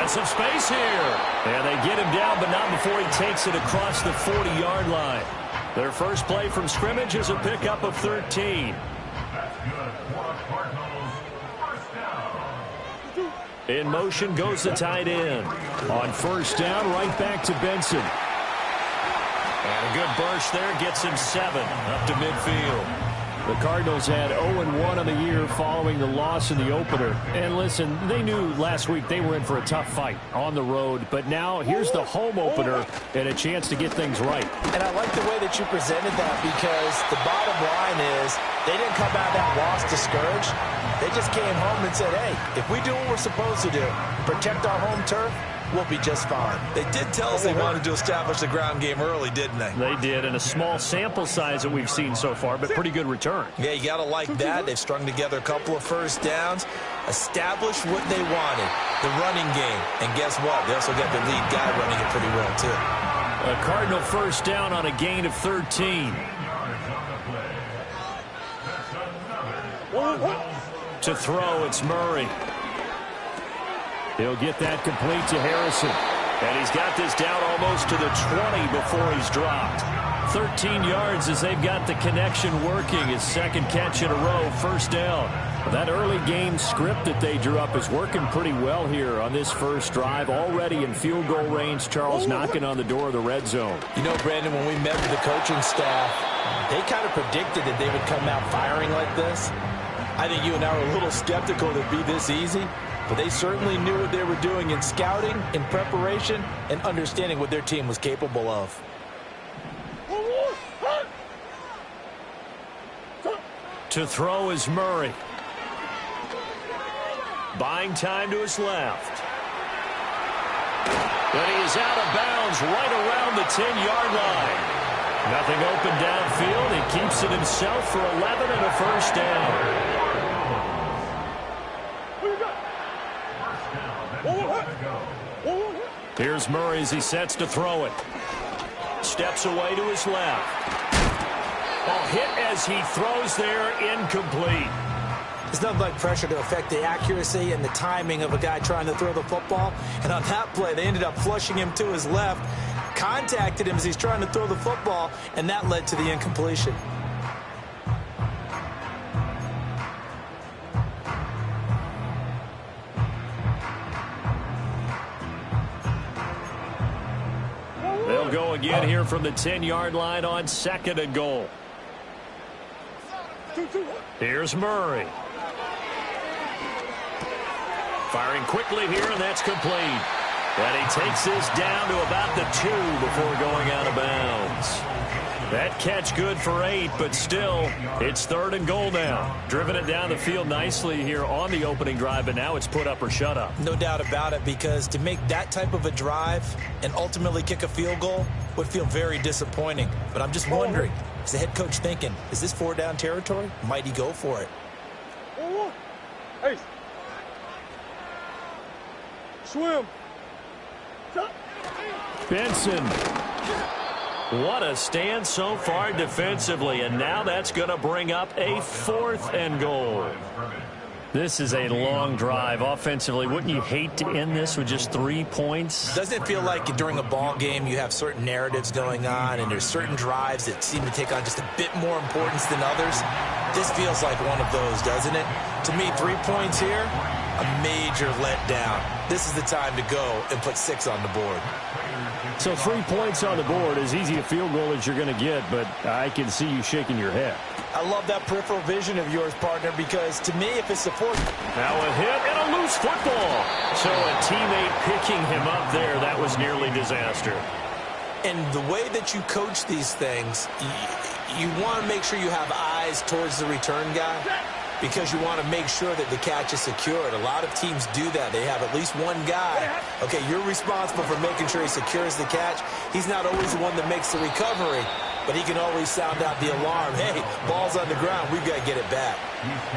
got some space here. And they get him down, but not before he takes it across the 40-yard line. Their first play from scrimmage is a pickup of 13. In motion goes the tight end. On first down, right back to Benson. And a good burst there gets him 7 up to midfield. The Cardinals had 0-1 on the year following the loss in the opener. And listen, they knew last week they were in for a tough fight on the road. But now here's the home opener and a chance to get things right. And I like the way that you presented that, because the bottom line is they didn't come out of that loss discouraged. They just came home and said, hey, if we do what we're supposed to do, protect our home turf, we'll be just fine. They did tell us they wanted to establish the ground game early, didn't they? They did, and a small sample size that we've seen so far, but pretty good return. Yeah, you got to like that. They've strung together a couple of first downs, established what they wanted, the running game. And guess what? They also got their lead guy running it pretty well, too. A Cardinal first down on a gain of 13. To throw, it's Murray. He'll get that complete to Harrison. And he's got this down almost to the 20 before he's dropped. 13 yards as they've got the connection working. His second catch in a row, first down. That early game script that they drew up is working pretty well here on this first drive. Already in field goal range, Charles knocking on the door of the red zone. You know, Brandon, when we met with the coaching staff, they kind of predicted that they would come out firing like this. I think you and I were a little skeptical that it'd be this easy. But they certainly knew what they were doing in scouting, in preparation, and understanding what their team was capable of. To throw is Murray. Buying time to his left. And he is out of bounds right around the 10-yard line. Nothing open downfield. He keeps it himself for 11 and a first down. Here's Murray as he sets to throw it. Steps away to his left. Hit as he throws there, incomplete. There's nothing like pressure to affect the accuracy and the timing of a guy trying to throw the football. And on that play, they ended up flushing him to his left, contacted him as he's trying to throw the football, and that led to the incompletion. They'll go again here from the 10-yard line on second and goal. Here's Murray. Firing quickly here, and that's complete. And he takes this down to about the 2 before going out of bounds. That catch good for 8, but still, it's third and goal now. Driven it down the field nicely here on the opening drive, but now it's put up or shut up. No doubt about it, because to make that type of a drive and ultimately kick a field goal would feel very disappointing. But I'm just wondering, is the head coach thinking, is this 4-down territory? Might he go for it? Hey. Swim. Benson. What a stand so far defensively, and now that's going to bring up a 4th and goal. This is a long drive offensively. Wouldn't you hate to end this with just 3 points? Doesn't it feel like during a ball game you have certain narratives going on and there's certain drives that seem to take on just a bit more importance than others? This feels like one of those, doesn't it? To me, 3 points here, a major letdown. This is the time to go and put 6 on the board. So 3 points on the board, as easy a field goal as you're going to get, but I can see you shaking your head. I love that peripheral vision of yours, partner, because to me, if it's the 4th... Now a hit and a loose football. So a teammate picking him up there, that was nearly disaster. And the way that you coach these things, you want to make sure you have eyes towards the return guy, because you want to make sure that the catch is secured. A lot of teams do that. They have at least one guy. Okay, you're responsible for making sure he secures the catch. He's not always the one that makes the recovery, but he can always sound out the alarm. Hey, ball's on the ground. We've got to get it back.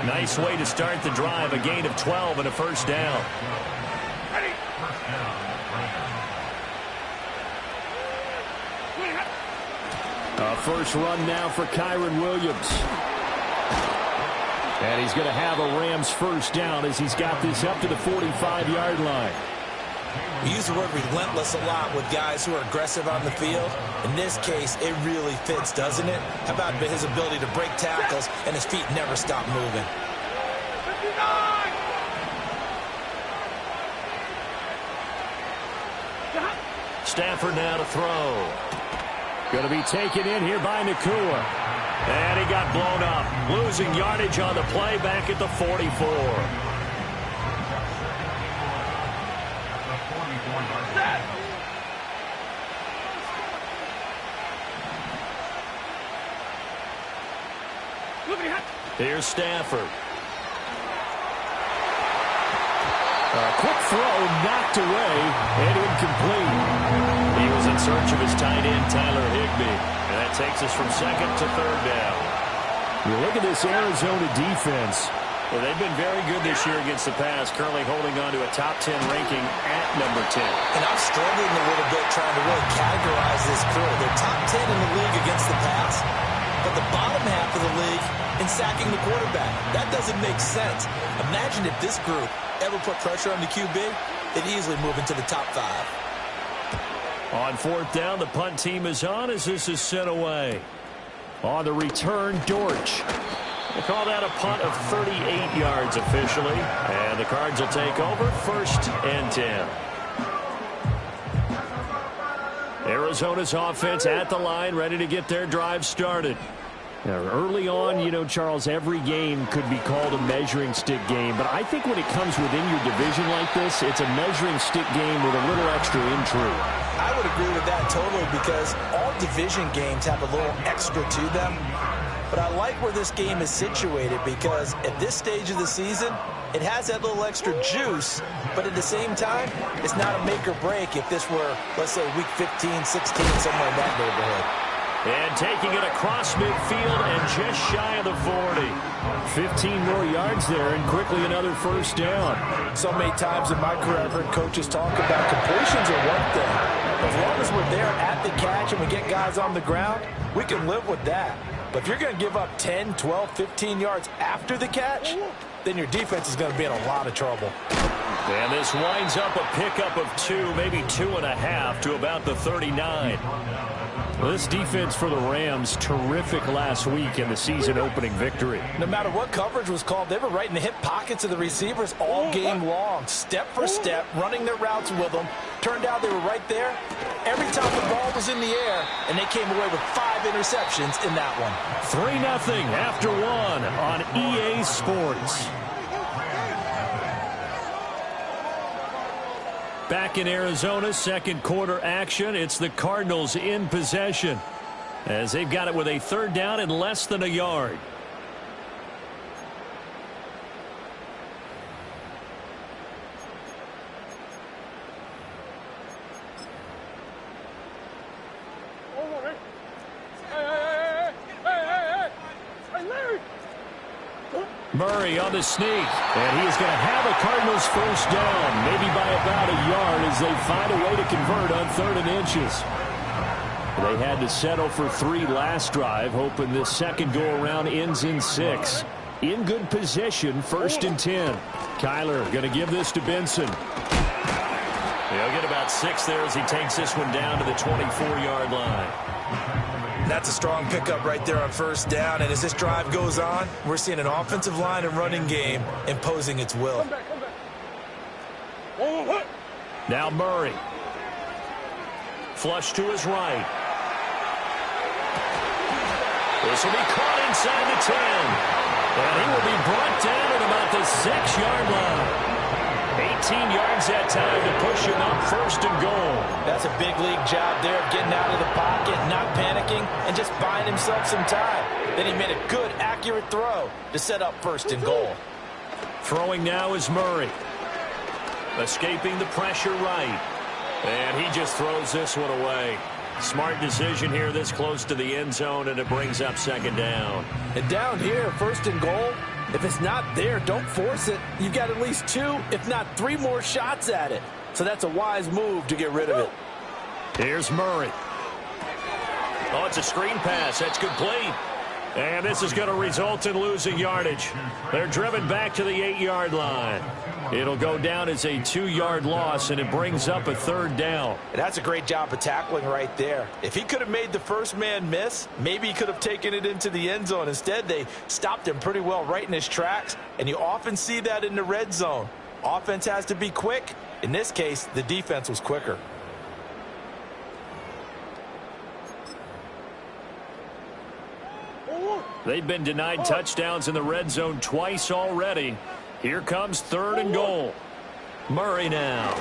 Nice way to start the drive. A gain of 12 and a first down. A first run now for Kyren Williams. And he's going to have a Rams first down as he's got this up to the 45-yard line. We use the word relentless a lot with guys who are aggressive on the field. In this case, it really fits, doesn't it? How about his ability to break tackles and his feet never stop moving? 59! Stafford now to throw. Going to be taken in here by Nacua. And he got blown up. Losing yardage on the play back at the 44. Here's Stafford. A quick throw knocked away and incomplete. He was in search of his tight end, Tyler Higbee. And that takes us from second to third down. You look at this Arizona defense. Well, they've been very good this year against the pass, currently holding on to a top 10 ranking at number 10. And I'm struggling a little bit trying to really categorize this crew. They're top 10 in the league against the pass, but the bottom half of the league in sacking the quarterback. That doesn't make sense. Imagine if this group ever put pressure on the QB, they'd easily move into the top 5. On fourth down, the punt team is on as this is sent away. On the return, Dortch. They call that a punt of 38 yards officially. And the Cards will take over, 1st and 10. Arizona's offense at the line, ready to get their drive started. Now, early on, you know, Charles, every game could be called a measuring stick game. But I think when it comes within your division like this, it's a measuring stick game with a little extra intrigue. I would agree with that totally because all division games have a little extra to them. But I like where this game is situated because at this stage of the season, it has that little extra juice. But at the same time, it's not a make or break if this were, let's say, week 15, 16, somewhere in that neighborhood. And taking it across midfield and just shy of the 40. 15 more yards there and quickly another first down. So many times in my career I've heard coaches talk about completions are one thing. As long as we're there at the catch and we get guys on the ground, we can live with that. But if you're going to give up 10, 12, 15 yards after the catch, then your defense is going to be in a lot of trouble. And this winds up a pickup of 2, maybe 2.5 to about the 39. Well, this defense for the Rams, terrific last week in the season-opening victory. No matter what coverage was called, they were right in the hip pockets of the receivers all game long, step for step, running their routes with them. Turned out they were right there every time the ball was in the air, and they came away with 5 interceptions in that one. 3-0 after 1 on EA Sports. Back in Arizona, second quarter action. It's the Cardinals in possession as they've got it with a third down and less than a yard. Murray on the sneak, and he is going to have a Cardinals first down, maybe by about a yard as they find a way to convert on 3rd and inches. They had to settle for 3 last drive, hoping this second go-around ends in 6. In good position, 1st and 10. Kyler going to give this to Benson. He'll get about 6 there as he takes this one down to the 24-yard line. That's a strong pickup right there on first down. And as this drive goes on, we're seeing an offensive line and running game imposing its will. Now Murray. Flush to his right. This will be caught inside the 10. And he will be brought down at about the 6-yard line. 18 yards that time to push him up 1st and goal. That's a big league job there of getting out of the pocket, not panicking, and just buying himself some time. Then he made a good, accurate throw to set up 1st and goal. Throwing now is Murray. Escaping the pressure right. And he just throws this one away. Smart decision here this close to the end zone, and it brings up 2nd down. And down here, 1st and goal, if it's not there, don't force it. You've got at least 2, if not 3 more shots at it. So that's a wise move to get rid of it. Here's Murray. Oh, it's a screen pass. That's complete. And this is going to result in losing yardage. They're driven back to the 8-yard line. It'll go down as a 2-yard loss, and it brings up a 3rd down. And that's a great job of tackling right there. If he could have made the first man miss, maybe he could have taken it into the end zone. Instead, they stopped him pretty well right in his tracks, and you often see that in the red zone. Offense has to be quick. In this case, the defense was quicker. They've been denied touchdowns in the red zone twice already. Here comes 3rd and goal. Murray now.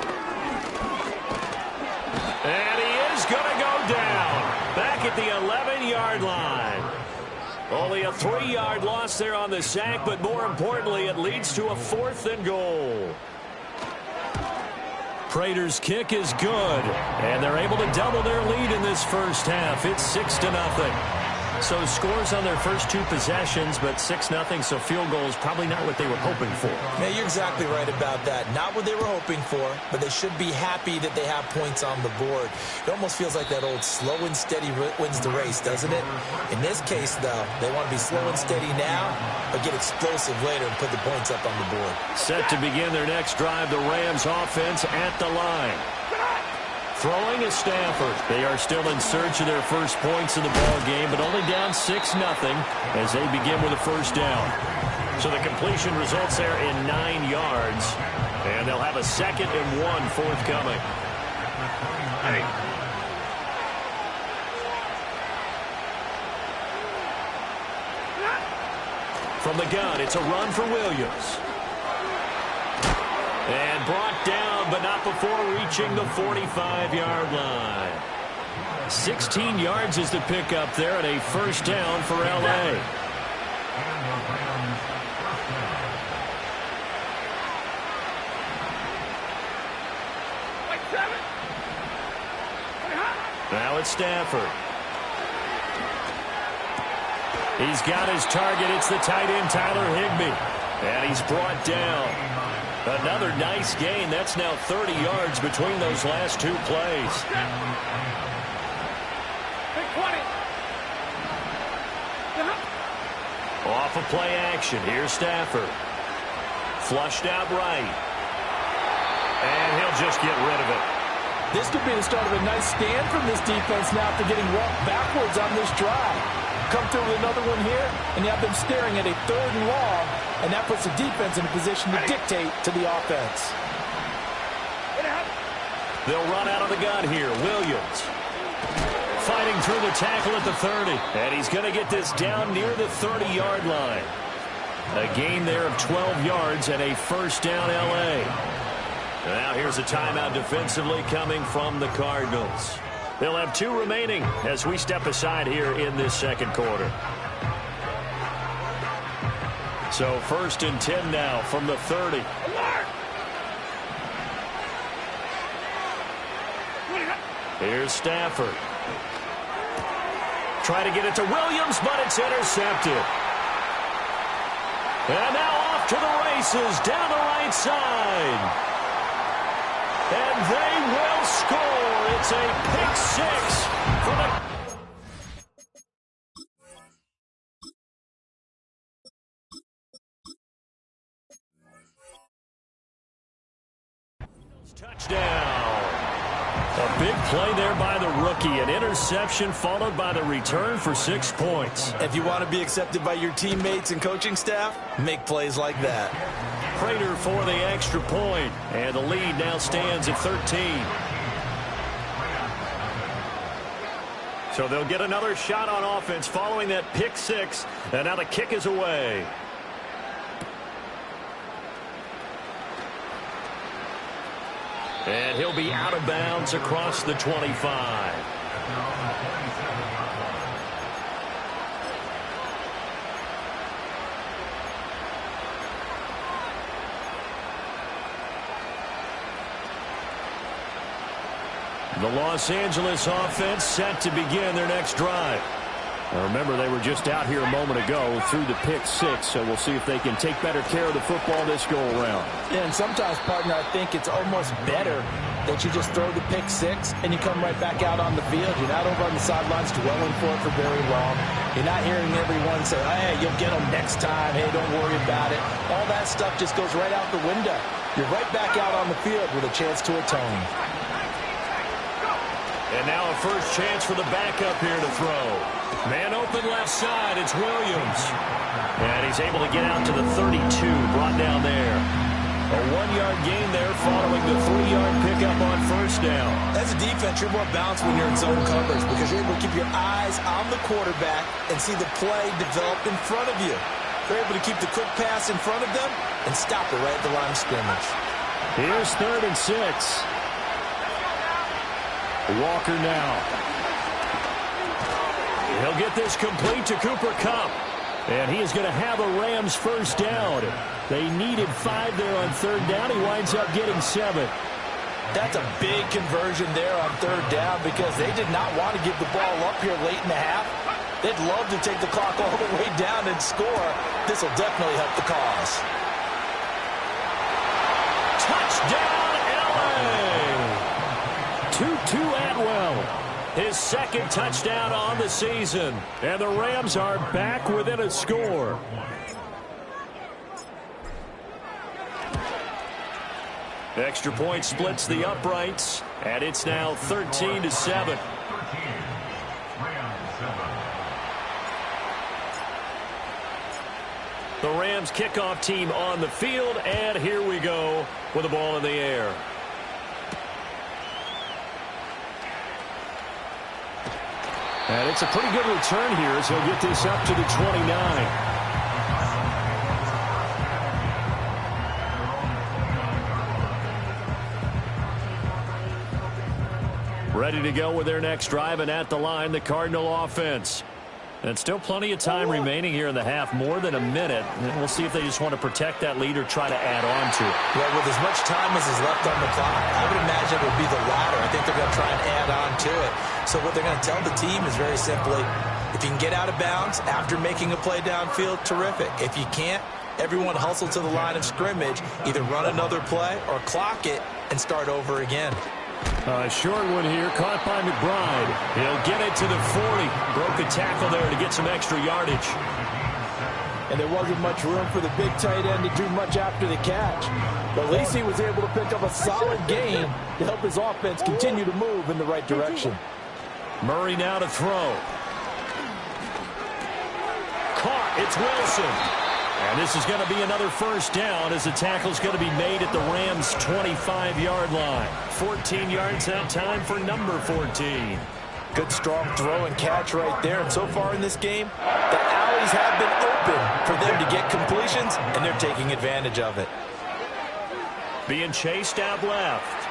And he is going to go down. Back at the 11-yard line. Only a 3-yard loss there on the sack, but more importantly, it leads to a 4th and goal. Prater's kick is good, and they're able to double their lead in this first half. It's 6-0. So scores on their first 2 possessions, but 6-0, so field goal is probably not what they were hoping for. Yeah, you're exactly right about that. Not what they were hoping for, but they should be happy that they have points on the board. It almost feels like that old slow and steady wins the race, doesn't it? In this case, though, they want to be slow and steady now, but get explosive later and put the points up on the board. Set to begin their next drive, the Rams offense at the line. Throwing is Stafford. They are still in search of their first points in the ball game, but only down 6-0 as they begin with a 1st down. So the completion results there in 9 yards, and they'll have a 2nd and 1 forthcoming. From the gun, it's a run for Williams. And brought down, but not before reaching the 45-yard line. 16 yards is the pickup there, and a 1st down for L.A. Now it's Stafford. He's got his target. It's the tight end, Tyler Higbee. And he's brought down. Another nice gain. That's now 30 yards between those last 2 plays. Off of play action. Here's Stafford. Flushed out right. And he'll just get rid of it. This could be the start of a nice stand from this defense now after getting walked backwards on this drive. Come through with another one here, and you have them staring at a 3rd and long, and that puts the defense in a position to dictate to the offense. They'll run out of the gun here. Williams fighting through the tackle at the 30, and he's going to get this down near the 30-yard line. A gain there of 12 yards and a 1st down L.A. Now here's a timeout defensively coming from the Cardinals. They'll have 2 remaining as we step aside here in this 2nd quarter. So 1st and 10 now from the 30. Here's Stafford. Try to get it to Williams, but it's intercepted. And now off to the races down the right side. And they will score. It's a pick 6 for the... Touchdown. A big play there by the rookie. An interception followed by the return for 6 points. If you want to be accepted by your teammates and coaching staff, make plays like that. Prater for the extra point, and the lead now stands at 13. So they'll get another shot on offense following that pick 6, and now the kick is away. And he'll be out of bounds across the 25. The Los Angeles offense set to begin their next drive. Now remember, they were just out here a moment ago through the pick 6, so we'll see if they can take better care of the football this go-around. Yeah, and sometimes, partner, I think it's almost better that you just throw the pick 6 and you come right back out on the field. You're not over on the sidelines dwelling for it for very long. You're not hearing everyone say, hey, you'll get them next time. Hey, don't worry about it. All that stuff just goes right out the window. You're right back out on the field with a chance to atone. And now a first chance for the backup here to throw. Man open left side. It's Williams. And he's able to get out to the 32. Brought down there. A 1-yard gain there following the 3-yard pickup on first down. As a defense, you're more balanced when you're in zone coverage because you're able to keep your eyes on the quarterback and see the play develop in front of you. They're able to keep the quick pass in front of them and stop it right at the line of scrimmage. Here's 3rd and 6. Walker now. He'll get this complete to Cooper Kupp. And he is going to have a Rams first down. They needed 5 there on 3rd down. He winds up getting 7. That's a big conversion there on 3rd down because they did not want to give the ball up here late in the half. They'd love to take the clock all the way down and score. This will definitely help the cause. Touchdown, L.A. Tutu Atwell. His 2nd touchdown on the season. And the Rams are back within a score. Extra point splits the uprights. And it's now 13-7. The Rams kickoff team on the field. And here we go with the ball in the air. And it's a pretty good return here as he'll get this up to the 29. Ready to go with their next drive, and at the line, the Cardinal offense. And still plenty of time remaining here in the half, more than a minute. And we'll see if they just want to protect that lead or try to add on to it. Well, with as much time as is left on the clock, I would imagine it would be the latter. I think they're going to try and add on to it. So what they're going to tell the team is very simply, if you can get out of bounds after making a play downfield, terrific. If you can't, everyone hustle to the line of scrimmage, either run another play or clock it and start over again. A short one here, caught by McBride. He'll get it to the 40. Broke a tackle there to get some extra yardage. And there wasn't much room for the big tight end to do much after the catch. But at least he was able to pick up a solid gain to help his offense continue to move in the right direction. Murray now to throw. Caught. It's Wilson. And this is going to be another first down as the tackle's going to be made at the Rams' 25-yard line. 14 yards that time for number 14. Good strong throw and catch right there. And so far in this game, the alleys have been open for them to get completions, and they're taking advantage of it. Being chased out left.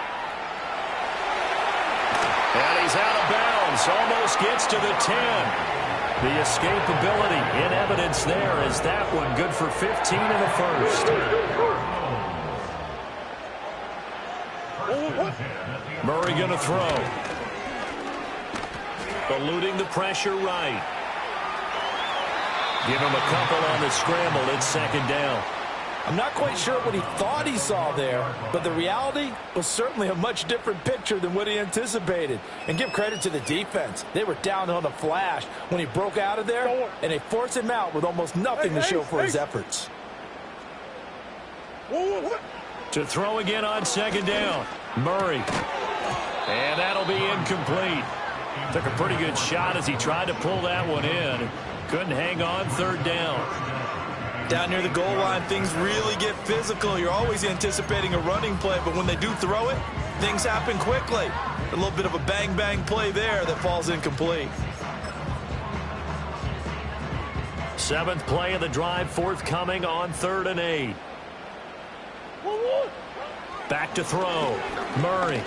And he's out of bounds. Almost gets to the 10. The escapability in evidence there as that one good for 15 in the first. Murray going to throw. Eluding the pressure right. Give him a couple on the scramble. It's 2nd down. I'm not quite sure what he thought he saw there, but the reality was certainly a much different picture than what he anticipated. And give credit to the defense. They were down on a flash when he broke out of there, and they forced him out with almost nothing to show for his efforts. To throw again on 2nd down. Murray. And that'll be incomplete. Took a pretty good shot as he tried to pull that one in. Couldn't hang on 3rd down. Down near the goal line, things really get physical. You're always anticipating a running play, but when they do throw it, things happen quickly. A little bit of a bang-bang play there that falls incomplete. 7th play of the drive forthcoming on 3rd and 8. Back to throw. Murray.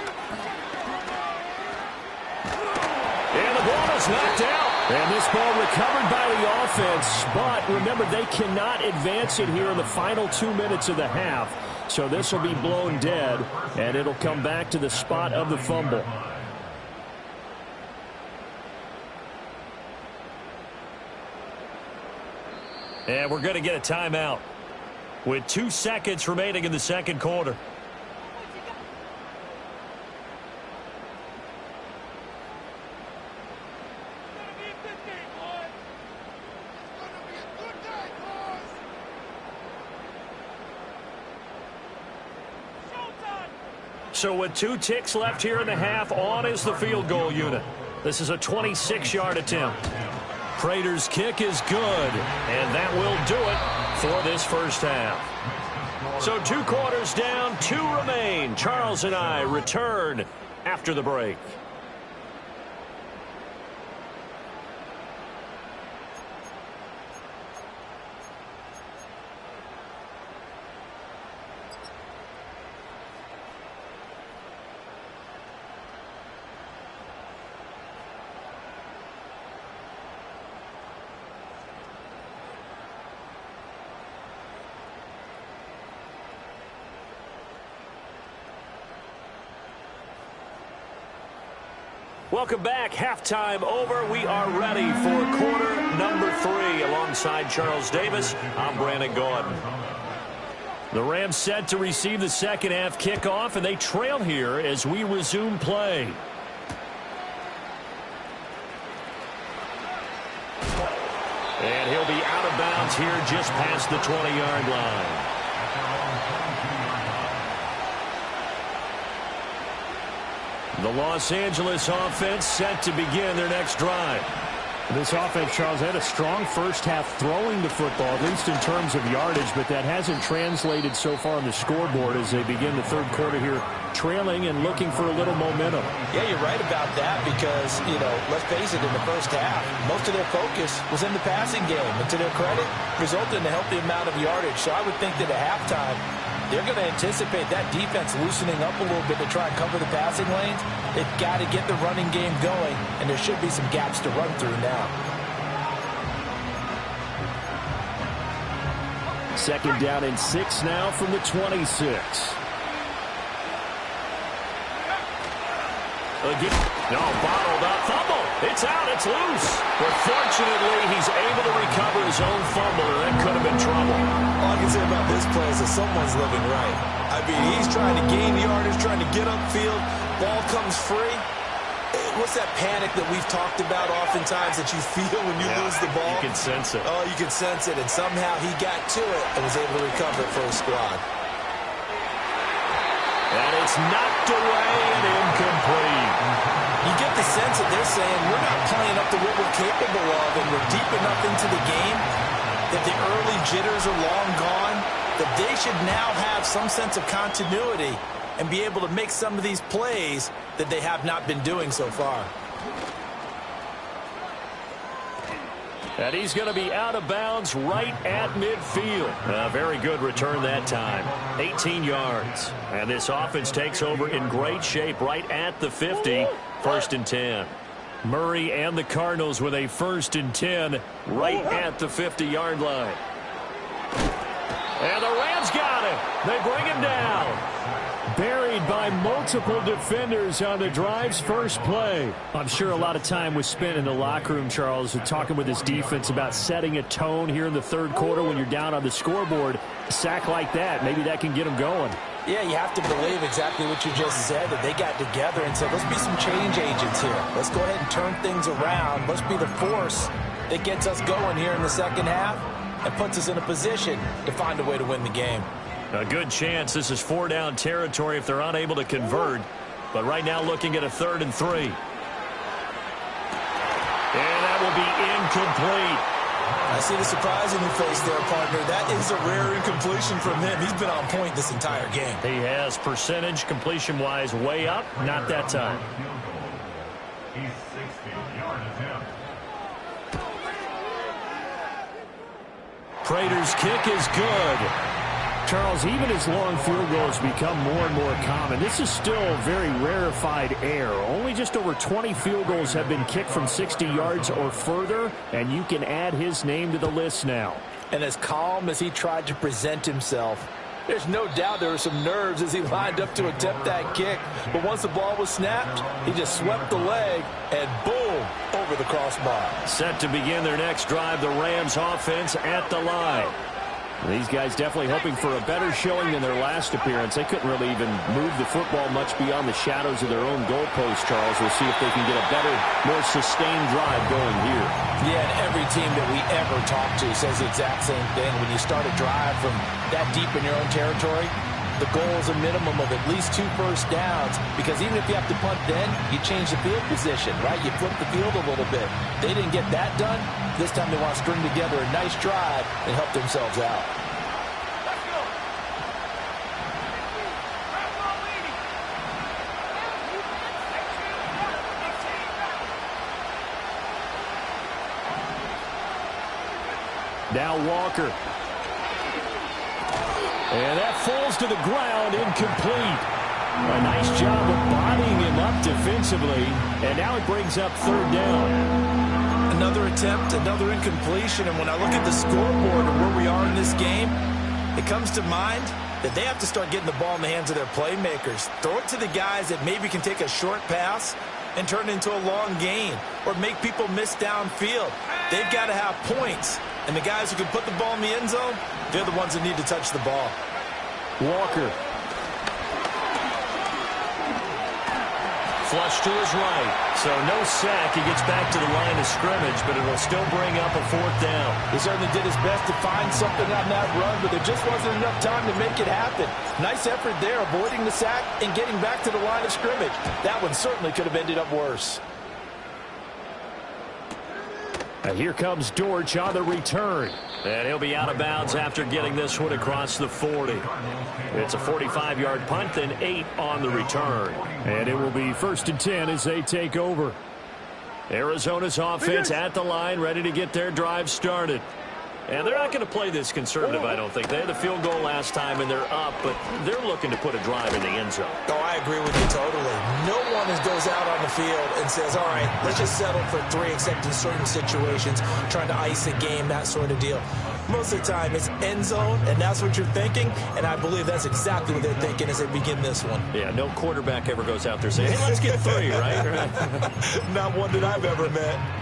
And the ball is knocked out. And this ball recovered by the offense. But remember, they cannot advance it here in the final 2 minutes of the half. So this will be blown dead. And it'll come back to the spot of the fumble. And we're going to get a timeout with 2 seconds remaining in the 2nd quarter. So with 2 ticks left here in the half, on is the field goal unit. This is a 26-yard attempt. Prater's kick is good, and that will do it for this first half. So 2 quarters down, 2 remain. Charles and I return after the break. Welcome back. Halftime over. We are ready for quarter number 3. Alongside Charles Davis, I'm Brandon Gaudin. The Rams set to receive the second half kickoff, and they trail here as we resume play. And he'll be out of bounds here just past the 20-yard line. The Los Angeles offense set to begin their next drive. This offense, Charles, had a strong first half throwing the football, at least in terms of yardage, but that hasn't translated so far on the scoreboard as they begin the third quarter here, trailing and looking for a little momentum. Yeah, you're right about that because, let's face it, in the first half, most of their focus was in the passing game. And to their credit, resulted in a healthy amount of yardage. So I would think that at halftime, they're going to anticipate that defense loosening up a little bit to try and cover the passing lanes. They've got to get the running game going, and there should be some gaps to run through now. Second down and 6 now from the 26. Again, bottled up, fumble. It's out, it's loose. But fortunately, he's able to recover his own fumble, and that could have been trouble. All I can say about this play is that someone's living right. I mean, he's trying to gain yardage, trying to get upfield. Ball comes free. What's that panic that we've talked about oftentimes that you feel when you lose the ball? You can sense it. Oh, you can sense it. And somehow he got to it and was able to recover it for his squad. And it's knocked away and incomplete. You get the sense that they're saying we're not playing up to what we're capable of, and we're deep enough into the game that the early jitters are long gone, that they should now have some sense of continuity and be able to make some of these plays that they have not been doing so far. And he's going to be out of bounds right at midfield. A very good return that time. 18 yards. And this offense takes over in great shape right at the 50. First and 10. Murray and the Cardinals with a first and 10 right at the 50-yard line. And the Rams got him. They bring him down. Buried by multiple defenders on the drive's first play. I'm sure a lot of time was spent in the locker room, Charles, talking with his defense about setting a tone here in the third quarter when you're down on the scoreboard. A sack like that, maybe that can get them going. Yeah, you have to believe exactly what you just said, that they got together and said, let's be some change agents here. Let's go ahead and turn things around. Let's be the force that gets us going here in the second half and puts us in a position to find a way to win the game. A good chance this is 4-down territory if they're unable to convert. But right now looking at a 3rd and 3. And that will be incomplete. I see the surprise in your face there, partner. That is a rare incompletion from him. He's been on point this entire game. He has percentage completion-wise way up. Not that time. Prater's kick is good. Charles, even as long field goals become more and more common, this is still very rarefied air. Only just over 20 field goals have been kicked from 60 yards or further, and you can add his name to the list now. And as calm as he tried to present himself, there's no doubt there were some nerves as he lined up to attempt that kick. But once the ball was snapped, he just swept the leg and boom, over the crossbar. Set to begin their next drive, the Rams offense at the line. These guys definitely hoping for a better showing than their last appearance. They couldn't really even move the football much beyond the shadows of their own goalpost, Charles. We'll see if they can get a better, more sustained drive going here. Yeah, and every team that we ever talk to says the exact same thing. When you start a drive from that deep in your own territory, the goal is a minimum of at least 2 first downs, because even if you have to punt then, you change the field position, right? You flip the field a little bit. They didn't get that done. This time they want to string together a nice drive and help themselves out. Now Walker. And that falls to the ground, incomplete. A nice job of bodying him up defensively. And now it brings up third down. Another attempt, another incompletion. And when I look at the scoreboard and where we are in this game, it comes to mind that they have to start getting the ball in the hands of their playmakers. Throw it to the guys that maybe can take a short pass and turn it into a long gain, or make people miss downfield. They've got to have points. And the guys who can put the ball in the end zone, they're the ones that need to touch the ball. Walker. Flush to his right. So no sack. He gets back to the line of scrimmage, but it will still bring up a fourth down. He certainly did his best to find something on that run, but there just wasn't enough time to make it happen. Nice effort there, avoiding the sack and getting back to the line of scrimmage. That one certainly could have ended up worse. And here comes Dortch on the return. And he'll be out of bounds after getting this one across the 40. It's a 45-yard punt, then 8 on the return. And it will be 1st and 10 as they take over. Arizona's offense at the line, ready to get their drive started. And they're not going to play this conservative, I don't think. They had the field goal last time, and they're up, but they're looking to put a drive in the end zone. Oh, I agree with you totally. No one goes out on the field and says, all right, let's just settle for 3, except in certain situations, trying to ice a game, that sort of deal. Most of the time, it's end zone, and that's what you're thinking, and I believe that's exactly what they're thinking as they begin this one. Yeah, no quarterback ever goes out there saying, hey, let's get 3, right? Not one that I've ever met.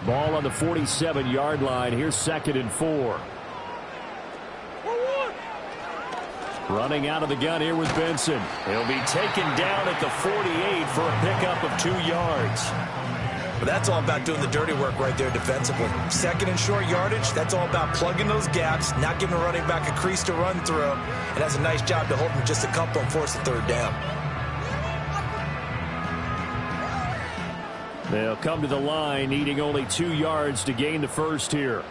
Ball on the 47-yard line. Here's 2nd and 4. Running out of the gun here with Benson. He'll be taken down at the 48 for a pickup of 2 yards. But that's all about doing the dirty work right there defensively. 2nd and short yardage, that's all about plugging those gaps, not giving a running back a crease to run through. And that's a nice job to hold him just a couple and force the 3rd down. They'll come to the line, needing only 2 yards to gain the first here.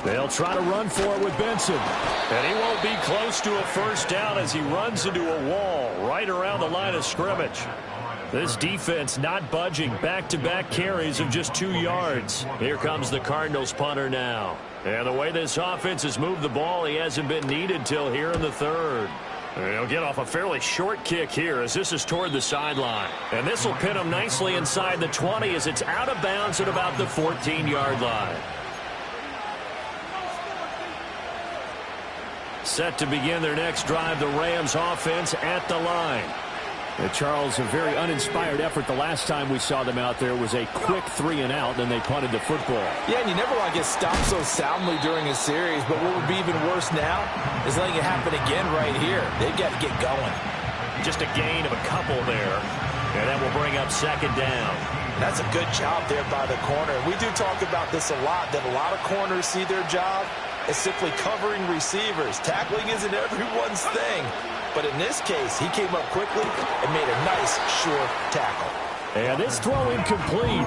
They'll try to run for it with Benson. And he won't be close to a first down as he runs into a wall right around the line of scrimmage. This defense not budging. Back-to-back carries of just 2 yards. Here comes the Cardinals punter now. And the way this offense has moved the ball, he hasn't been needed till here in the 3rd. He'll get off a fairly short kick here as this is toward the sideline. And this will pin him nicely inside the 20 as it's out of bounds at about the 14-yard line. Set to begin their next drive, the Rams offense at the line. Charles, a very uninspired effort the last time we saw them out there was a quick 3 and out, then they punted the football. Yeah, and you never want to get stopped so soundly during a series, but what would be even worse now is letting it happen again right here. They've got to get going. Just a gain of a couple there, and that will bring up 2nd down. That's a good job there by the corner. We do talk about this a lot, that a lot of corners see their job as simply covering receivers. Tackling isn't everyone's thing. But in this case, he came up quickly and made a nice, sure tackle. And this throw incomplete.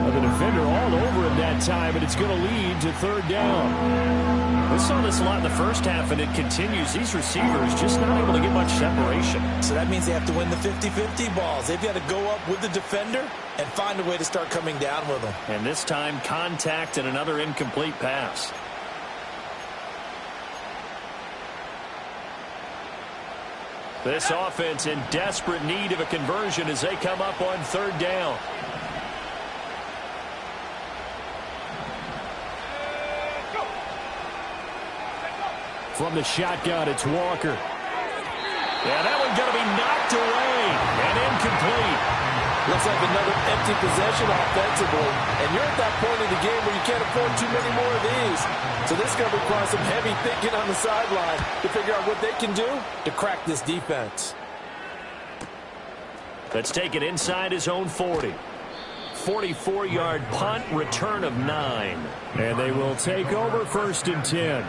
The defender all over him that time, and it's going to lead to 3rd down. We saw this a lot in the first half, and it continues. These receivers just not able to get much separation. So that means they have to win the 50-50 balls. They've got to go up with the defender and find a way to start coming down with them. And this time, contact and another incomplete pass. This offense in desperate need of a conversion as they come up on 3rd down. From the shotgun, it's Walker. Yeah, that one's going to be knocked away and incomplete. Looks like another empty possession offensively. And you're at that point in the game where you can't afford too many more of these. So this is going to require some heavy thinking on the sideline to figure out what they can do to crack this defense. Let's take it inside his own 40. 44-yard punt, return of 9. And they will take over 1st and 10.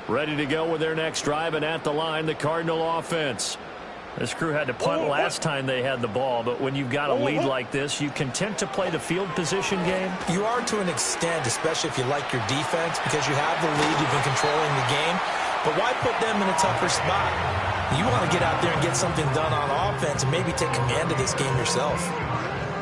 Ready to go with their next drive, and at the line, the Cardinal offense. This crew had to punt last time they had the ball, but when you've got a lead like this, you content to play the field position game? You are to an extent, especially if you like your defense, because you have the lead, you've been controlling the game. But why put them in a tougher spot? You want to get out there and get something done on offense and maybe take command of this game yourself.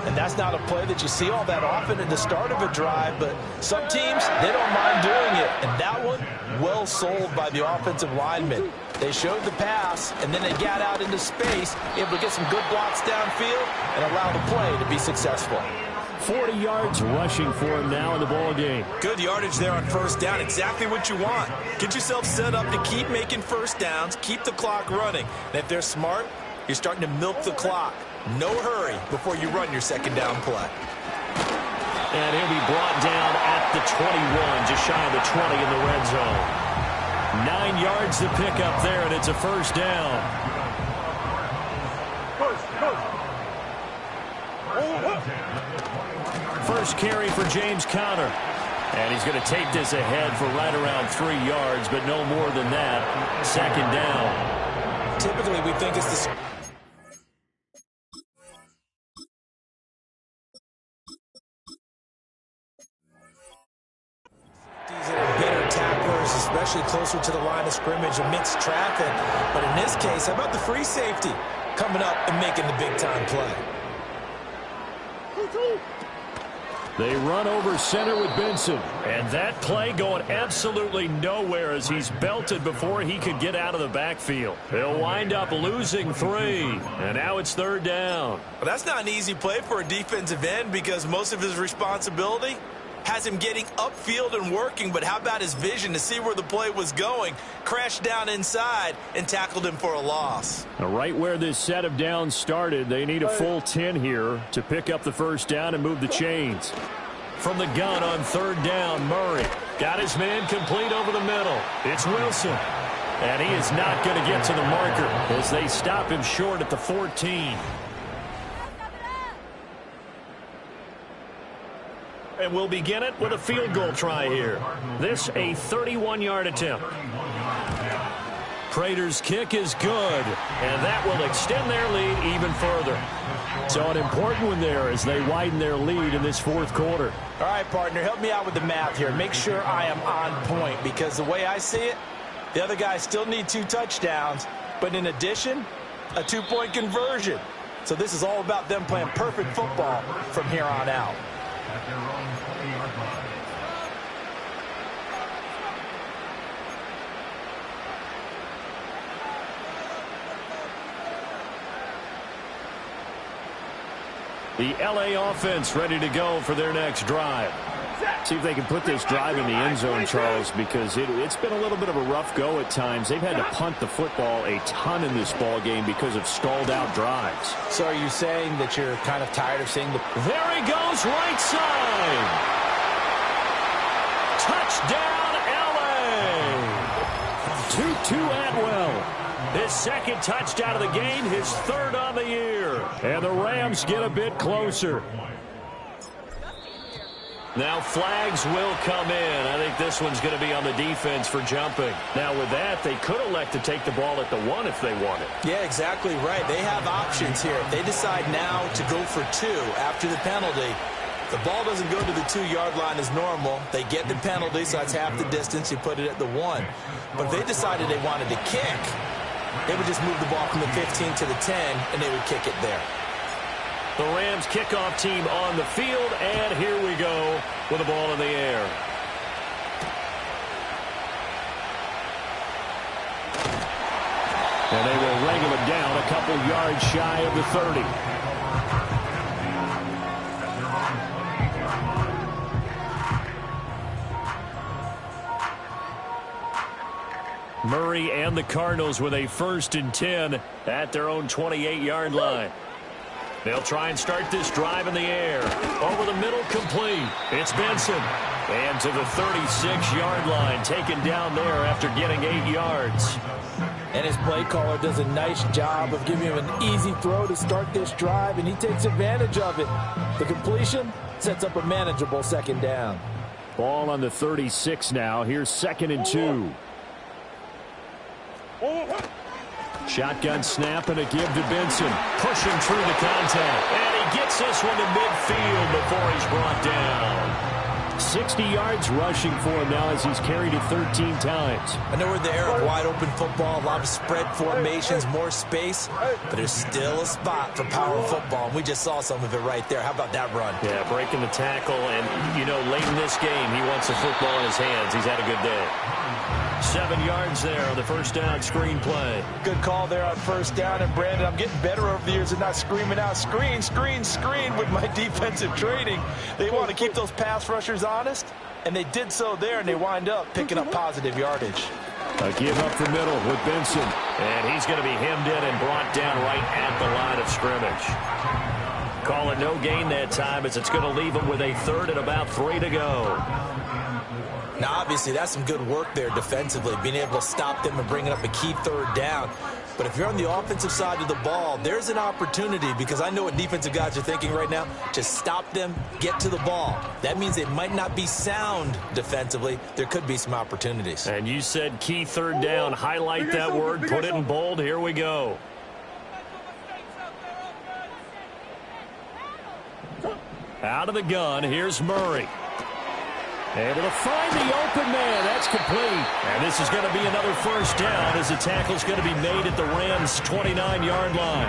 And that's not a play that you see all that often at the start of a drive, but some teams, they don't mind doing it. And that one, well sold by the offensive lineman. They showed the pass, and then they got out into space, able to get some good blocks downfield and allow the play to be successful. 40 yards rushing for him now in the ball game. Good yardage there on first down. Exactly what you want. Get yourself set up to keep making first downs, keep the clock running. And if they're smart, you're starting to milk the clock. No hurry before you run your second down play. And he'll be brought down at the 21, just shy of the 20 in the red zone. 9 yards to pick up there, and it's a first down. First carry for James Conner. And he's going to take this ahead for right around 3 yards, but no more than that. Second down. Typically, we think it's the... especially closer to the line of scrimmage amidst traffic. But in this case, how about the free safety coming up and making the big-time play? They run over center with Benson. And that play going absolutely nowhere as he's belted before he could get out of the backfield. They'll wind up losing 3. And now it's third down. Well, that's not an easy play for a defensive end because most of his responsibility has him getting upfield and working, but how about his vision to see where the play was going, crashed down inside, and tackled him for a loss. Now, right where this set of downs started, they need a full 10 here to pick up the first down and move the chains. From the gun on third down, Murray got his man complete over the middle. It's Wilson. And he is not going to get to the marker as they stop him short at the 14. And we'll begin it with a field goal try here. This a 31-yard attempt. Prater's kick is good, and that will extend their lead even further. So an important one there as they widen their lead in this fourth quarter. All right, partner, help me out with the math here. Make sure I am on point because the way I see it, the other guys still need 2 touchdowns, but in addition, a 2-point conversion. So this is all about them playing perfect football from here on out. The LA offense ready to go for their next drive. See if they can put this drive in the end zone, Charles, because it's been a little bit of a rough go at times. They've had to punt the football a ton in this ball game because of stalled out drives. So are you saying that you're kind of tired of seeing the... There he goes, right side. Touchdown, LA. Tutu Atwell. His second touchdown of the game, his third on the year. And the Rams get a bit closer. Now flags will come in. I think this one's going to be on the defense for jumping. Now with that, they could elect to take the ball at the 1 if they wanted. Yeah, exactly right. They have options here. If they decide now to go for 2 after the penalty, the ball doesn't go to the 2-yard line as normal. They get the penalty, so that's half the distance. You put it at the 1. But if they decided they wanted to kick, they would just move the ball from the 15 to the 10, and they would kick it there. The Rams kickoff team on the field, and here we go with the ball in the air. And they will wrangle it down a couple yards shy of the 30. Murray and the Cardinals with a 1st and 10 at their own 28-yard line. They'll try and start this drive in the air. Over the middle, complete. It's Benson. And to the 36-yard line, taken down there after getting 8 yards. And his play caller does a nice job of giving him an easy throw to start this drive, and he takes advantage of it. The completion sets up a manageable second down. Ball on the 36 now. Here's 2nd and 2. Shotgun snap and a give to Benson. Pushing through the contact. And he gets this one to midfield before he's brought down. 60 yards rushing for him now as he's carried it 13 times. I know we're in the era of wide-open football, a lot of spread formations, more space, but there's still a spot for power football, and we just saw some of it right there. How about that run? Yeah, breaking the tackle, and, you know, late in this game, he wants the football in his hands. He's had a good day. 7 yards there on the first down screen play. Good call there on first down. And, Brandon, I'm getting better over the years and not screaming out, screen, screen, screen with my defensive training. They want to keep those pass rushers honest, and they did so there, and they wind up picking up positive yardage. A give up the middle with Benson. And he's going to be hemmed in and brought down right at the line of scrimmage. Call it no gain that time as it's going to leave him with a third and about 3 to go. Now, obviously, that's some good work there defensively, being able to stop them and bringing up a key third down. But if you're on the offensive side of the ball, there's an opportunity, because I know what defensive guys are thinking right now. Just stop them, get to the ball. That means they might not be sound defensively. There could be some opportunities. And you said key third down. Highlight that word. Put it in bold. Here we go. Out of the gun. Here's Murray. Able to find the open man. That's complete. And this is going to be another first down as the tackle's going to be made at the Rams' 29-yard line.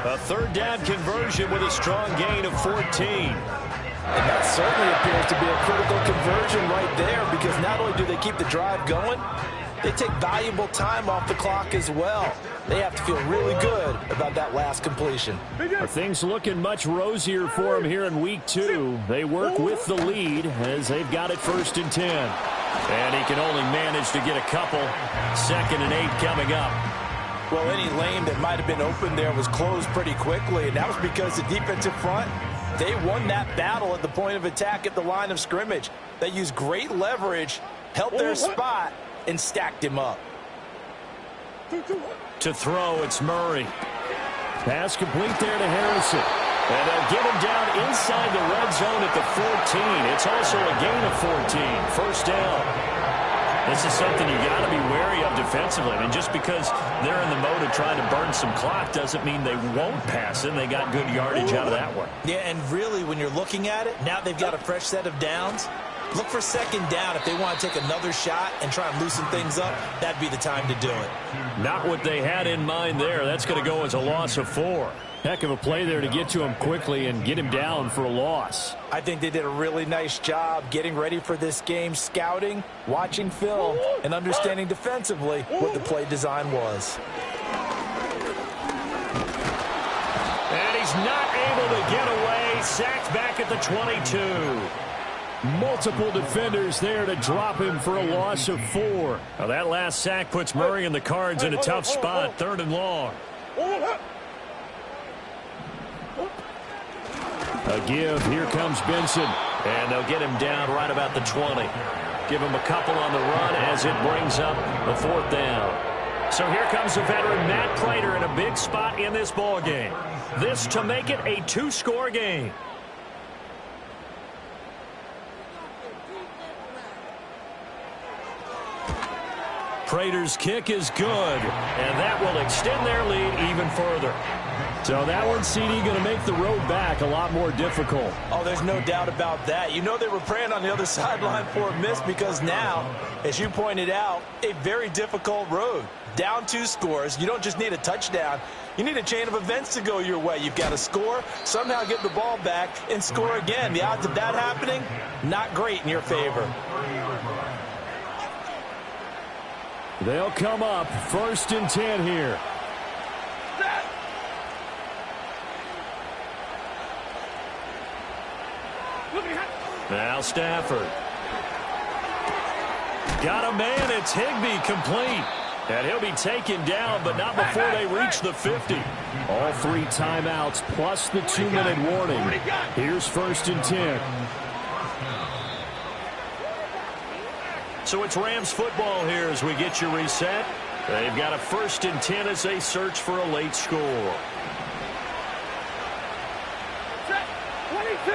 A third down conversion with a strong gain of 14. And that certainly appears to be a critical conversion right there, because not only do they keep the drive going, they take valuable time off the clock as well. They have to feel really good about that last completion. Are things looking much rosier for him here in week 2? They work with the lead as they've got it 1st and 10. And he can only manage to get a couple. 2nd and 8 coming up. Well, any lane that might have been open there was closed pretty quickly, and that was because the defensive front, they won that battle at the point of attack at the line of scrimmage. They used great leverage, held their spot, and stacked him up. To throw, it's Murray. Pass complete there to Harrison. And they'll get him down inside the red zone at the 14. It's also a gain of 14. First down. This is something you got to be wary of defensively. I mean, just because they're in the mode of trying to burn some clock doesn't mean they won't pass it. They got good yardage out of that one. Yeah, and really, when you're looking at it, now they've got a fresh set of downs. Look for 2nd down. If they want to take another shot and try and loosen things up, that'd be the time to do it. Not what they had in mind there. That's going to go as a loss of 4. Heck of a play there to get to him quickly and get him down for a loss. I think they did a really nice job getting ready for this game, scouting, watching film, and understanding defensively what the play design was. And he's not able to get away. Sacked back at the 22. Multiple defenders there to drop him for a loss of 4. Now that last sack puts Murray and the Cards in a tough spot. 3rd and long. A give. Here comes Benson. And they'll get him down right about the 20. Give him a couple on the run as it brings up the 4th down. So here comes the veteran Matt Prater in a big spot in this ball game. This to make it a 2-score game. Prater's kick is good, and that will extend their lead even further. So that one, CD, going to make the road back a lot more difficult. Oh, there's no doubt about that. You know they were praying on the other sideline for a miss, because now, as you pointed out, a very difficult road. Down 2 scores. You don't just need a touchdown. You need a chain of events to go your way. You've got to score, somehow get the ball back, and score again. The odds of that happening, not great in your favor. They'll come up 1st and 10 here. Now Stafford. Got a man. It's Higbee complete. And he'll be taken down, but not before they reach the 50. All 3 timeouts plus the 2-minute warning. Here's 1st and 10. So it's Rams football here as we get you reset. They've got a 1st and 10 as they search for a late score. Set. 22.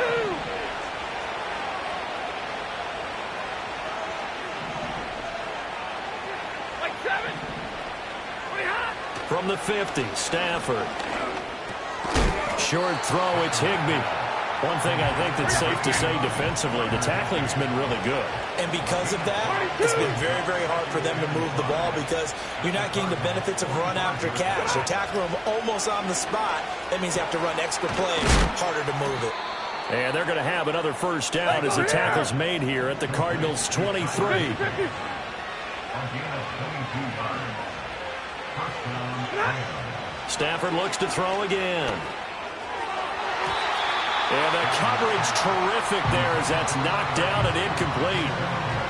Like 7. From the 50, Stafford. Short throw, it's Higbee. One thing I think that's safe to say defensively, the tackling's been really good. And because of that, it's been very, very hard for them to move the ball because you're not getting the benefits of run after catch. They're tackling them almost on the spot. That means you have to run extra plays, harder to move it. And they're going to have another first down as the tackle's made here at the Cardinals' 23. Stafford looks to throw again. And the coverage terrific there as that's knocked down and incomplete.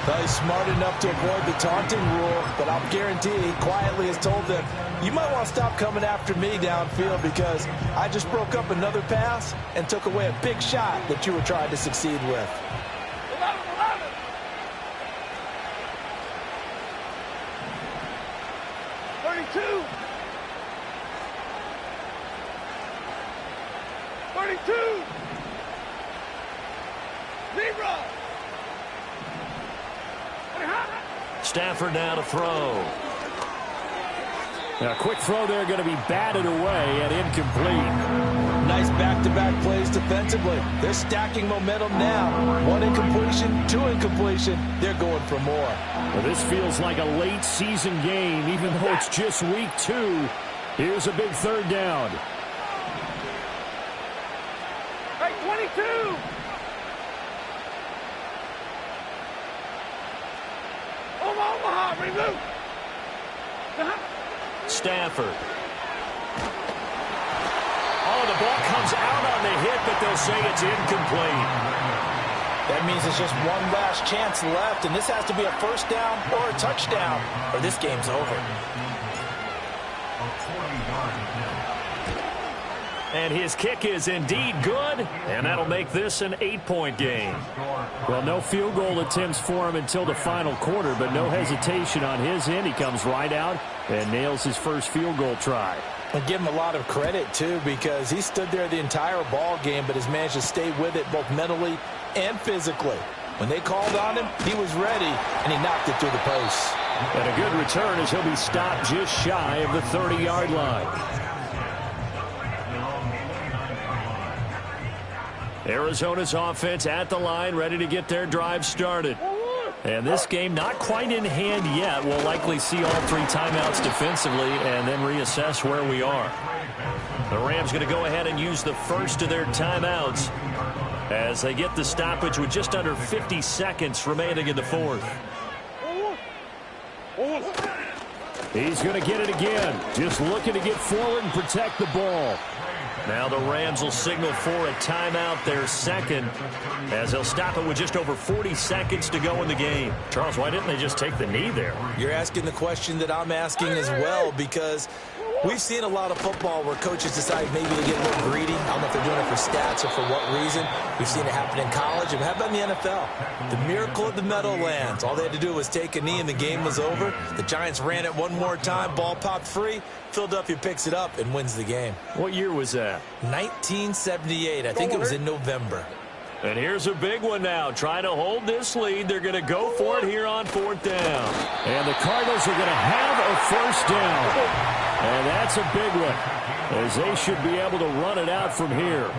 Well, he's smart enough to avoid the taunting rule, but I'll guarantee he quietly has told them, you might want to stop coming after me downfield because I just broke up another pass and took away a big shot that you were trying to succeed with. 32. 32. Zero. Stafford now to throw. A quick throw there going to be batted away and incomplete. Nice back-to-back plays defensively. They're stacking momentum now. One incompletion, two incompletion. They're going for more. Well, this feels like a late season game, even though it's just week 2. Here's a big third down. Hey, 22. Omaha, remove. Stafford. Oh, the ball comes out on the hit, but they'll say it's incomplete. That means there's just one last chance left, and this has to be a first down or a touchdown, or this game's over. And his kick is indeed good, and that'll make this an 8-point game. Well, no field goal attempts for him until the final quarter, but no hesitation on his end. He comes right out and nails his first field goal try. And give him a lot of credit, too, because he stood there the entire ball game, but has managed to stay with it both mentally and physically. When they called on him, he was ready, and he knocked it through the posts. And a good return as he'll be stopped just shy of the 30-yard line. Arizona's offense at the line, ready to get their drive started. And this game not quite in hand yet. We'll likely see all 3 timeouts defensively and then reassess where we are. The Rams going to go ahead and use the first of their timeouts as they get the stoppage with just under 50 seconds remaining in the fourth. He's going to get it again. Just looking to get forward and protect the ball. Now the Rams will signal for a timeout, their second, as they'll stop it with just over 40 seconds to go in the game. Charles, why didn't they just take the knee there? You're asking the question that I'm asking as well, because we've seen a lot of football where coaches decide maybe to get a little greedy. I don't know if they're doing it for stats or for what reason. We've seen it happen in college, and how about in the NFL? The miracle of the Meadowlands. All they had to do was take a knee, and the game was over. The Giants ran it one more time. Ball popped free. Philadelphia picks it up and wins the game. What year was that? 1978. I think it was in November. And here's a big one now. Trying to hold this lead. They're going to go for it here on 4th down. And the Cardinals are going to have a first down. And that's a big one, as they should be able to run it out from here.